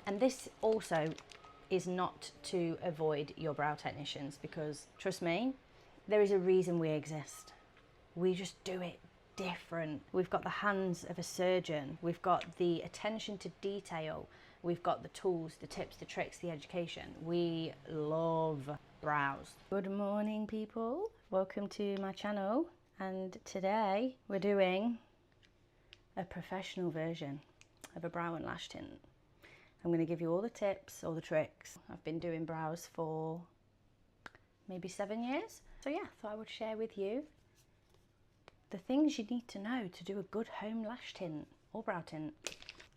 And this also is not to avoid your brow technicians, because trust me, there is a reason we exist. We just do it different. We've got the hands of a surgeon, we've got the attention to detail, we've got the tools, the tips, the tricks, the education. We love brows. Good morning, people. Welcome to my channel, and today we're doing a professional version of a brow and lash tint. I'm going to give you all the tips, all the tricks. I've been doing brows for maybe 7 years. So yeah, thought I would share with you the things you need to know to do a good home lash tint or brow tint.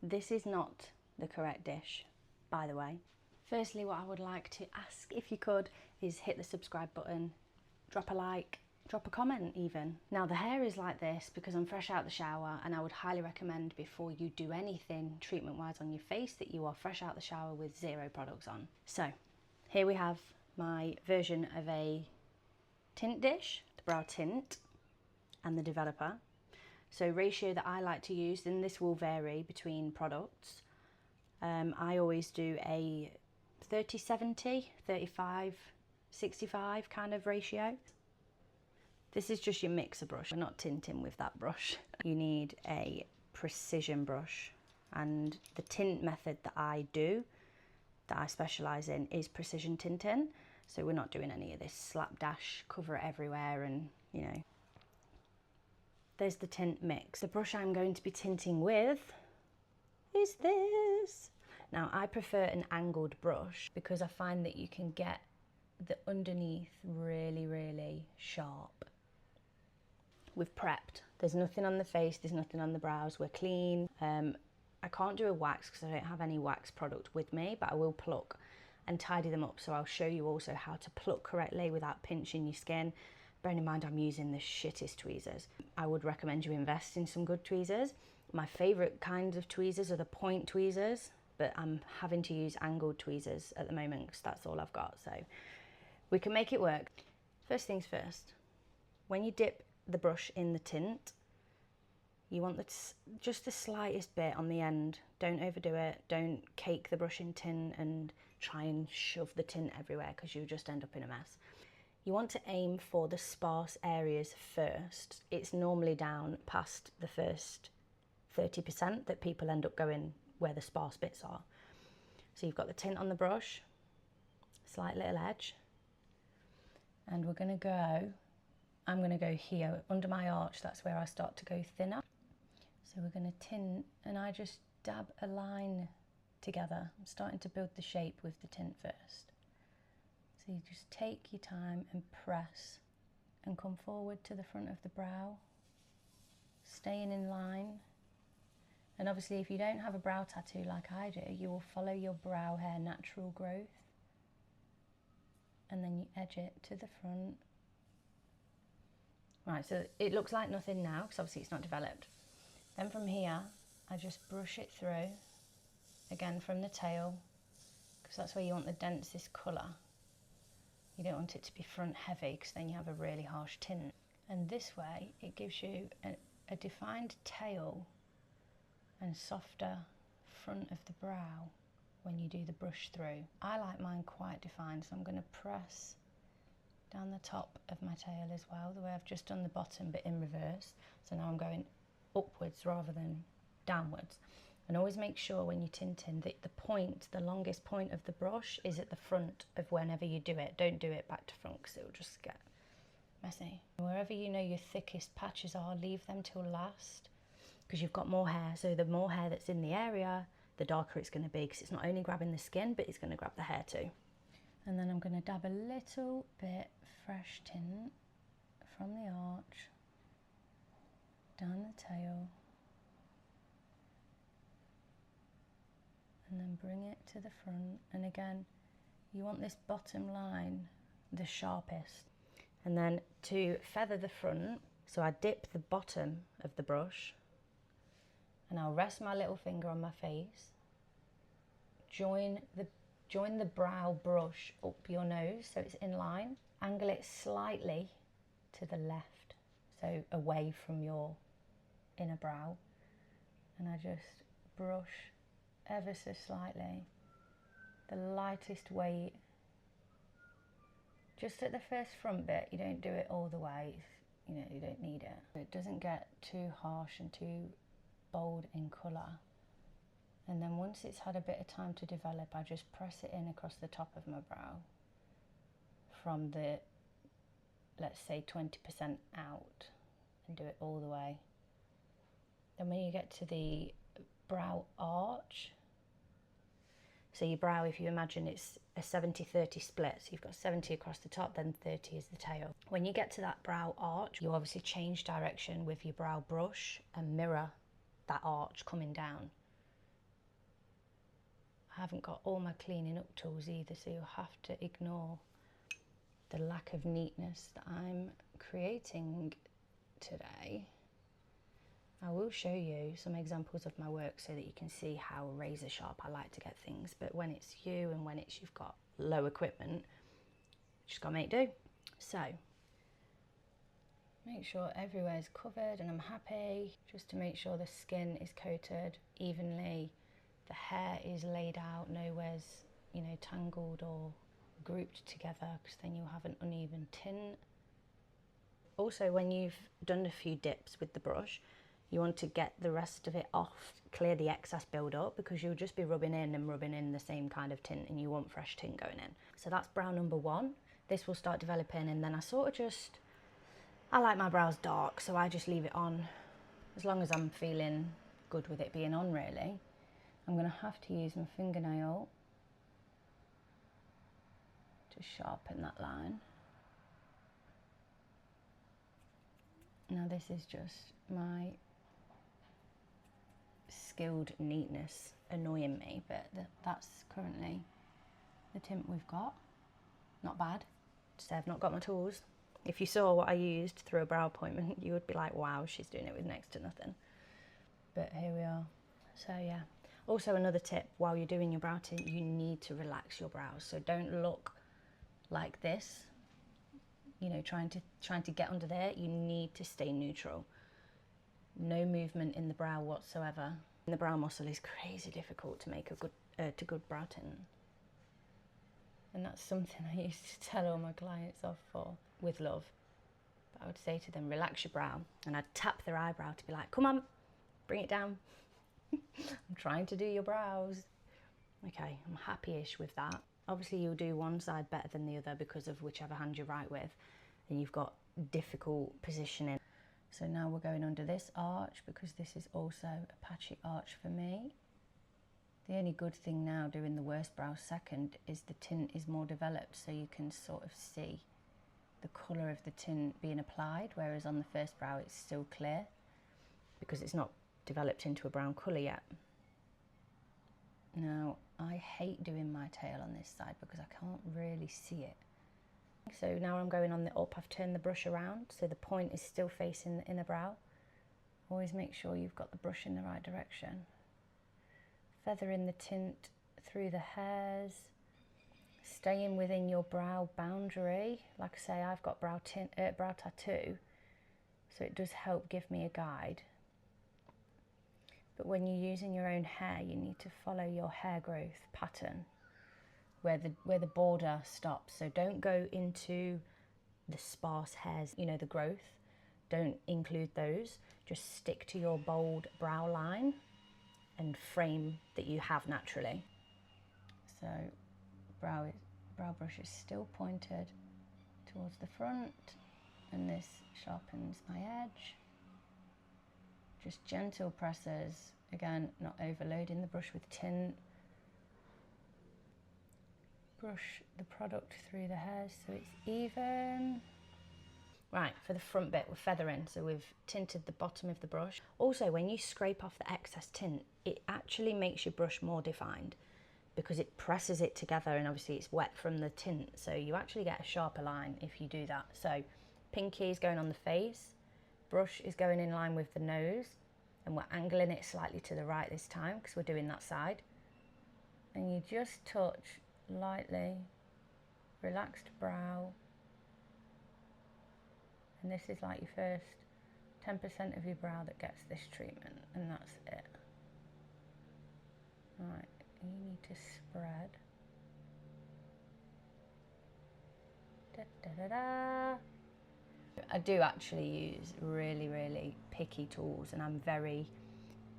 This is not the correct dish, by the way. Firstly, what I would like to ask, if you could, is hit the subscribe button, drop a like, drop a comment even. Now the hair is like this because I'm fresh out the shower, and I would highly recommend before you do anything treatment wise on your face that you are fresh out the shower with 0 products on. So here we have my version of a tint dish, the brow tint and the developer. So ratio that I like to use, and this will vary between products, I always do a 30-70, 35-65 kind of ratio. This is just your mixer brush. We're not tinting with that brush. You need a precision brush, and the tint method that I do, that I specialise in, is precision tinting. So we're not doing any of this slapdash, cover it everywhere, and you know. There's the tint mix. The brush I'm going to be tinting with is this. Now I prefer an angled brush because I find that you can get the underneath really, really sharp. We've prepped. There's nothing on the face, there's nothing on the brows, we're clean. I can't do a wax because I don't have any wax product with me, but I will pluck and tidy them up. So I'll show you also how to pluck correctly without pinching your skin. Bearing in mind I'm using the shittest tweezers. I would recommend you invest in some good tweezers. My favourite kinds of tweezers are the point tweezers, but I'm having to use angled tweezers at the moment because that's all I've got. So we can make it work. First things first, when you dip the brush in the tint, you want just the slightest bit on the end. Don't overdo it. Don't cake the brush in tint and try and shove the tint everywhere because you'll just end up in a mess. You want to aim for the sparse areas first. It's normally down past the first 30% that people end up going where the sparse bits are. So you've got the tint on the brush, slight little edge, and we're going to go, I'm going to go here under my arch. That's where I start to go thinner. So we're going to tint, and I just dab a line together. I'm starting to build the shape with the tint first. So you just take your time and press and come forward to the front of the brow, staying in line. And obviously if you don't have a brow tattoo like I do, you will follow your brow hair natural growth, and then you edge it to the front. Right, so it looks like nothing now because obviously it's not developed. Then from here, I just brush it through, again from the tail, because that's where you want the densest colour. You don't want it to be front heavy because then you have a really harsh tint. And this way, it gives you a defined tail and softer front of the brow when you do the brush through. I like mine quite defined, so I'm going to press down the top of my tail as well, the way I've just done the bottom but in reverse. So now I'm going upwards rather than downwards. And always make sure when you're tinting that the point, the longest point of the brush is at the front of whenever you do it. Don't do it back to front because it'll just get messy. Wherever you know your thickest patches are, leave them till last because you've got more hair. So the more hair that's in the area, the darker it's going to be because it's not only grabbing the skin, but it's going to grab the hair too. And then I'm going to dab a little bit fresh tint from the arch down the tail, and then bring it to the front. And again, you want this bottom line the sharpest. And then to feather the front, so I dip the bottom of the brush and I'll rest my little finger on my face, join the brow brush up your nose so it's in line, angle it slightly to the left, so away from your inner brow, and I just brush ever so slightly the lightest weight. Just at the first front bit, you don't do it all the way, you know, you don't need it. It doesn't get too harsh and too bold in colour. And then once it's had a bit of time to develop, I just press it in across the top of my brow from the, let's say 20% out, and do it all the way. Then when you get to the brow arch, so your brow, if you imagine it's a 70-30 split, so you've got 70 across the top, then 30 is the tail. When you get to that brow arch, you obviously change direction with your brow brush and mirror that arch coming down. I haven't got all my cleaning up tools either, so you'll have to ignore the lack of neatness that I'm creating today. I will show you some examples of my work so that you can see how razor sharp I like to get things, but when it's you and when it's you've got low equipment, just gotta make do. So make sure everywhere's covered, and I'm happy just to make sure the skin is coated evenly, the hair is laid out, nowhere's, you know, tangled or grouped together, because then you'll have an uneven tint. Also, when you've done a few dips with the brush, you want to get the rest of it off, clear the excess build up, because you'll just be rubbing in the same kind of tint, and you want fresh tint going in. So that's brow number 1. This will start developing, and then I like my brows dark, so I just leave it on as long as I'm feeling good with it being on, really. I'm gonna have to use my fingernail to sharpen that line. Now this is just my skilled neatness annoying me, but that's currently the tint we've got. Not bad. Just I've not got my tools. If you saw what I used through a brow appointment, you would be like, wow, she's doing it with next to nothing. But here we are. So yeah. Also, another tip, while you're doing your brow tint, you need to relax your brows. So don't look like this, you know, trying to get under there. You need to stay neutral. No movement in the brow whatsoever. And the brow muscle is crazy difficult to make a good brow tint. And that's something I used to tell all my clients off for, with love. But I would say to them, relax your brow. And I'd tap their eyebrow to be like, come on, bring it down. I'm trying to do your brows. Okay, I'm happy-ish with that. Obviously you'll do one side better than the other because of whichever hand you write with, and you've got difficult positioning. So now we're going under this arch, because this is also a patchy arch for me. The only good thing now doing the worst brow second is the tint is more developed, so you can sort of see the colour of the tint being applied, whereas on the first brow it's still clear because it's not developed into a brown colour yet. Now I hate doing my tail on this side because I can't really see it. So now I'm going on the up, I've turned the brush around so the point is still facing the inner brow. Always make sure you've got the brush in the right direction. Feather in the tint through the hairs, staying within your brow boundary. Like I say, I've got brow tattoo, so it does help give me a guide. But when you're using your own hair, you need to follow your hair growth pattern where the border stops. So don't go into the sparse hairs, you know, the growth. Don't include those. Just stick to your bold brow line and frame that you have naturally. So brow brush is still pointed towards the front, and this sharpens my edge. Just gentle presses, again, not overloading the brush with tint. Brush the product through the hairs so it's even. Right, for the front bit, we're feathering, so we've tinted the bottom of the brush. Also, when you scrape off the excess tint, it actually makes your brush more defined because it presses it together, and obviously it's wet from the tint, so you actually get a sharper line if you do that. So pinky is going on the face, brush is going in line with the nose, and we're angling it slightly to the right this time because we're doing that side. And you just touch lightly, relaxed brow. And this is like your first 10% of your brow that gets this treatment, and that's it. Right, you need to spread Da-da-da. I do actually use really, really picky tools, and I'm very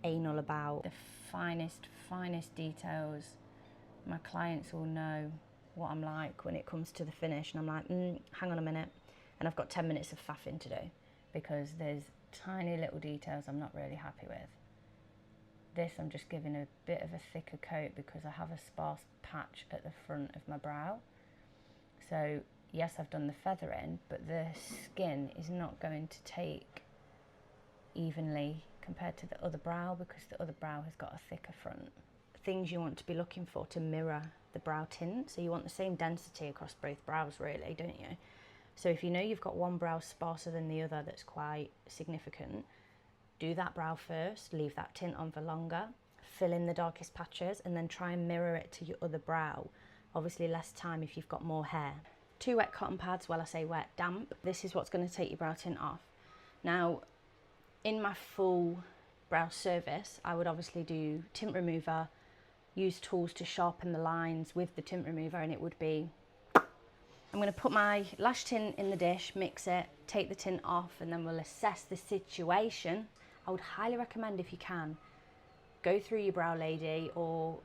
anal about the finest details. My clients will know what I'm like when it comes to the finish, and I'm like, hang on a minute, and I've got 10 minutes of faffing to do, because there's tiny little details I'm not really happy with. This I'm just giving a bit of a thicker coat because I have a sparse patch at the front of my brow. So yes, I've done the feathering, but the skin is not going to take evenly compared to the other brow, because the other brow has got a thicker front. Things you want to be looking for to mirror the brow tint, so you want the same density across both brows really, don't you? So if you know you've got one brow sparser than the other that's quite significant, do that brow first, leave that tint on for longer, fill in the darkest patches, and then try and mirror it to your other brow. Obviously less time if you've got more hair. 2 wet cotton pads, well I say wet, damp. This is what's going to take your brow tint off. Now, in my full brow service, I would obviously do tint remover, use tools to sharpen the lines with the tint remover, and it would be, I'm going to put my lash tint in the dish, mix it, take the tint off, and then we'll assess the situation. I would highly recommend, if you can, go through your Brow Lady or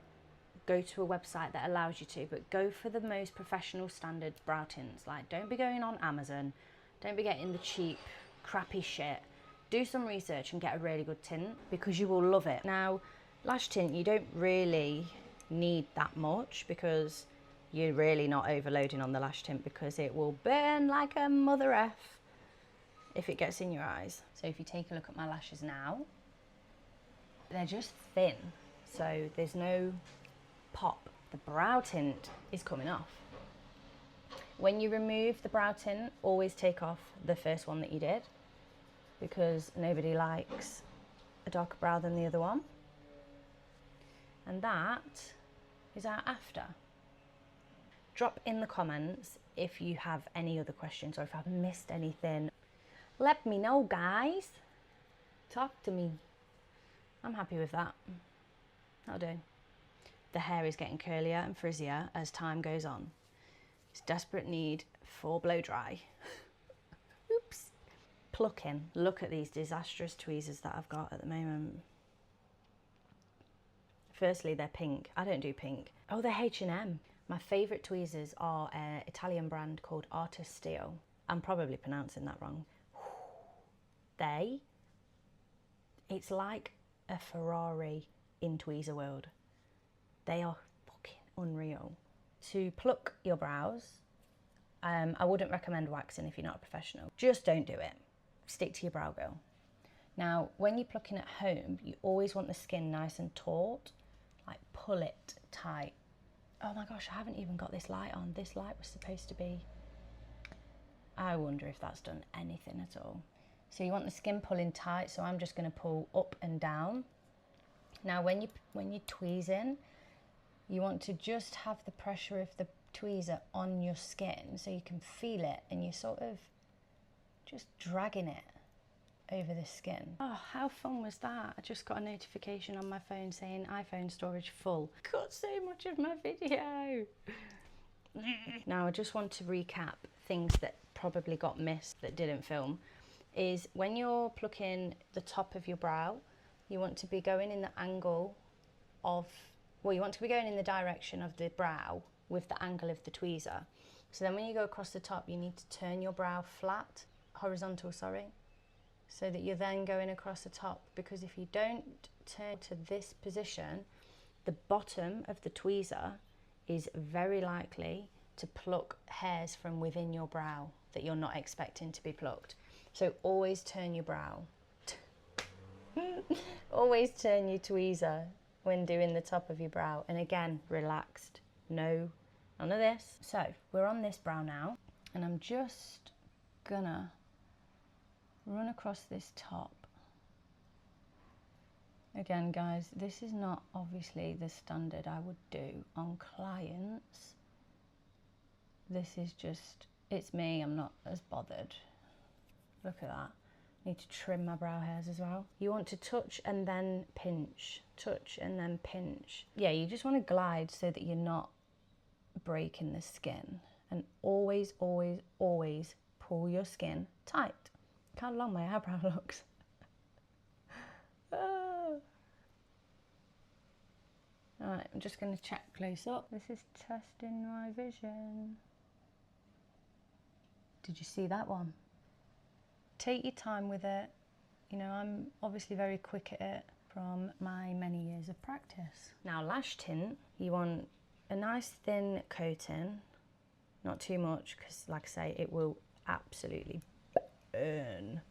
go to a website that allows you to, but go for the most professional standard brow tints. Like, don't be going on Amazon, don't be getting the cheap, crappy shit. Do some research and get a really good tint, because you will love it. Now, lash tint, you don't really need that much, because you're really not overloading on the lash tint, because it will burn like a mother F if it gets in your eyes. So if you take a look at my lashes now, they're just thin, so there's no pop. The brow tint is coming off. When you remove the brow tint, always take off the first one that you did, because nobody likes a darker brow than the other one. And that is our after. Drop in the comments if you have any other questions, or if I've missed anything. Let me know, guys. Talk to me. I'm happy with that. That'll do. The hair is getting curlier and frizzier as time goes on. It's desperate need for blow dry. Oops. Plucking. Look at these disastrous tweezers that I've got at the moment. Firstly, they're pink. I don't do pink. Oh, they're H&M. My favourite tweezers are an Italian brand called Artist Steel. I'm probably pronouncing that wrong. It's like a Ferrari in tweezer world. They are fucking unreal. To pluck your brows, I wouldn't recommend waxing if you're not a professional. Just don't do it. Stick to your brow girl. Now, when you're plucking at home, you always want the skin nice and taut. Like, pull it tight. Oh my gosh, I haven't even got this light on. This light was supposed to be... I wonder if that's done anything at all. So you want the skin pulling tight, so I'm just going to pull up and down. Now when you're tweezing, you want to just have the pressure of the tweezer on your skin so you can feel it, and you're sort of just dragging it over the skin. Oh, how fun was that? I just got a notification on my phone saying iPhone storage full. Cut so much of my video. Now I just want to recap things that probably got missed that didn't film. Is when you're plucking the top of your brow, you want to be going in the angle of, well, you want to be going in the direction of the brow with the angle of the tweezer. So then when you go across the top, you need to turn your brow flat, horizontal, sorry, so that you're then going across the top, because if you don't turn to this position, the bottom of the tweezer is very likely to pluck hairs from within your brow that you're not expecting to be plucked. So always turn your brow. Always turn your tweezer when doing the top of your brow. And again, relaxed. No, none of this. So we're on this brow now, and I'm just gonna run across this top. Again, guys, this is not obviously the standard I would do on clients. This is just, it's me, I'm not as bothered. Look at that. Need to trim my brow hairs as well. You want to touch and then pinch. Touch and then pinch. Yeah, you just want to glide so that you're not breaking the skin. And always, always, always pull your skin tight. Look how long my eyebrow looks. Alright, I'm just going to check close up. This is testing my vision. Did you see that one? Take your time with it. You know, I'm obviously very quick at it from my many years of practice. Now, lash tint, you want a nice thin coating, not too much, because like I say, it will absolutely burn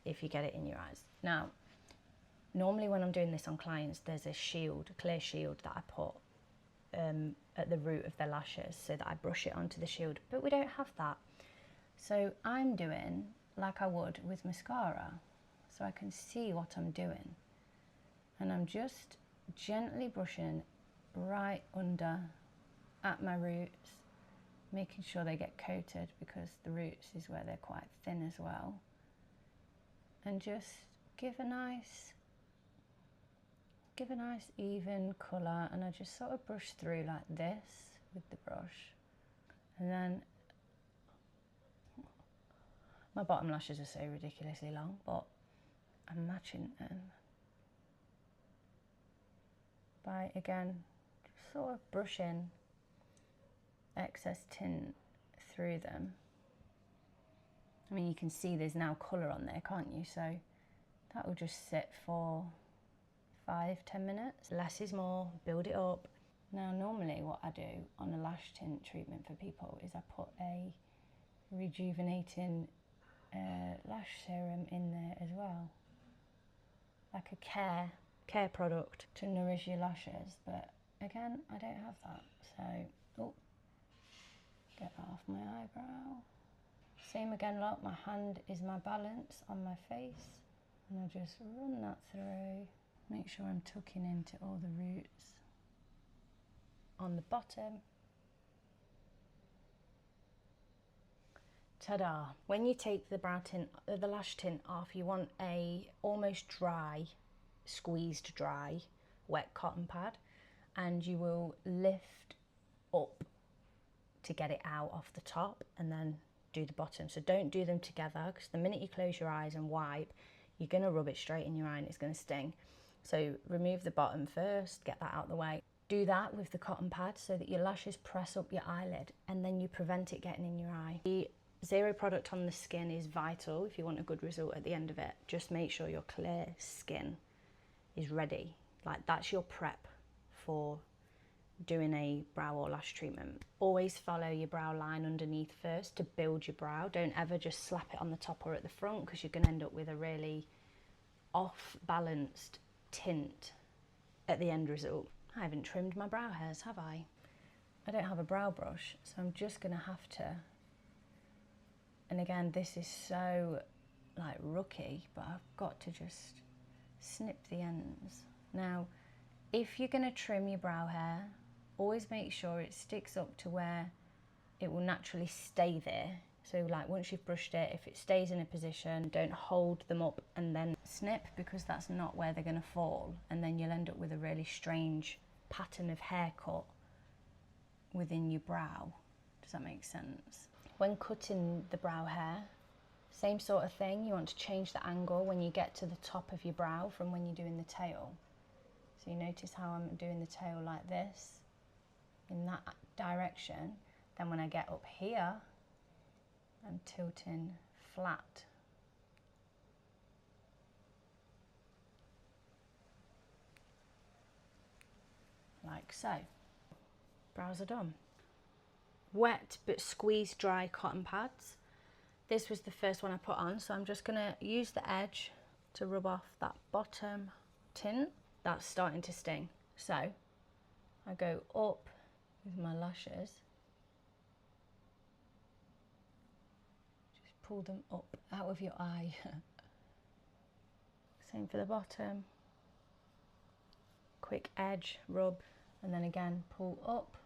if you get it in your eyes. Now, normally when I'm doing this on clients, there's a shield, a clear shield that I put at the root of their lashes so that I brush it onto the shield, but we don't have that. So I'm doing like I would with mascara, so I can see what I'm doing. And I'm just gently brushing right under at my roots, making sure they get coated because the roots is where they're quite thin as well. And just give a nice even colour, and I just sort of brush through like this with the brush. And then my bottom lashes are so ridiculously long, but I'm matching them by, again, just sort of brushing excess tint through them. I mean, you can see there's now colour on there, can't you? So that will just sit for 5-10 minutes. Less is more, build it up. Now, normally what I do on a lash tint treatment for people is I put a rejuvenating lash serum in there as well, like a care product to nourish your lashes, but again, I don't have that, so oh, get that off my eyebrow. Same again, look, my hand is my balance on my face, and I'll just run that through, make sure I'm tucking into all the roots on the bottom. Ta-da! When you take the brow tint, the lash tint off, you want a almost dry, squeezed dry, wet cotton pad, and you will lift up to get it out off the top and then do the bottom. So don't do them together, because the minute you close your eyes and wipe, you're going to rub it straight in your eye and it's going to sting. So remove the bottom first, get that out of the way. Do that with the cotton pad so that your lashes press up your eyelid, and then you prevent it getting in your eye. The zero product on the skin is vital if you want a good result at the end of it. Just make sure your clear skin is ready. Like, that's your prep for doing a brow or lash treatment. Always follow your brow line underneath first to build your brow. Don't ever just slap it on the top or at the front, because you're going to end up with a really off-balanced tint at the end result. I haven't trimmed my brow hairs, have I? I don't have a brow brush, so I'm just going to have to. And again, this is so like rookie, but I've got to just snip the ends. Now, if you're going to trim your brow hair, always make sure it sticks up to where it will naturally stay there. So like once you've brushed it, if it stays in a position, don't hold them up and then snip, because that's not where they're going to fall, and then you'll end up with a really strange pattern of haircut within your brow. Does that make sense? When cutting the brow hair, same sort of thing. You want to change the angle when you get to the top of your brow from when you're doing the tail. So you notice how I'm doing the tail like this, in that direction. Then when I get up here, I'm tilting flat. Like so. Brows are done. Wet but squeezed dry cotton pads. This was the first one I put on, so I'm just going to use the edge to rub off that bottom tint. That's starting to sting. So I go up with my lashes. Just pull them up out of your eye. Same for the bottom. Quick edge rub, and then again pull up.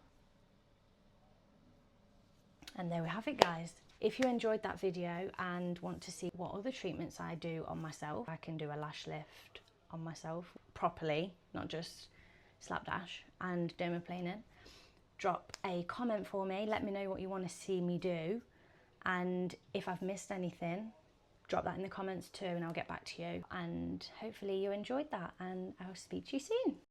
And there we have it, guys. If you enjoyed that video and want to see what other treatments I do on myself, I can do a lash lift on myself properly, not just slapdash and dermaplaning. drop a comment for me, let me know what you want to see me do, and if I've missed anything, drop that in the comments too and I'll get back to you. And hopefully you enjoyed that, and I'll speak to you soon.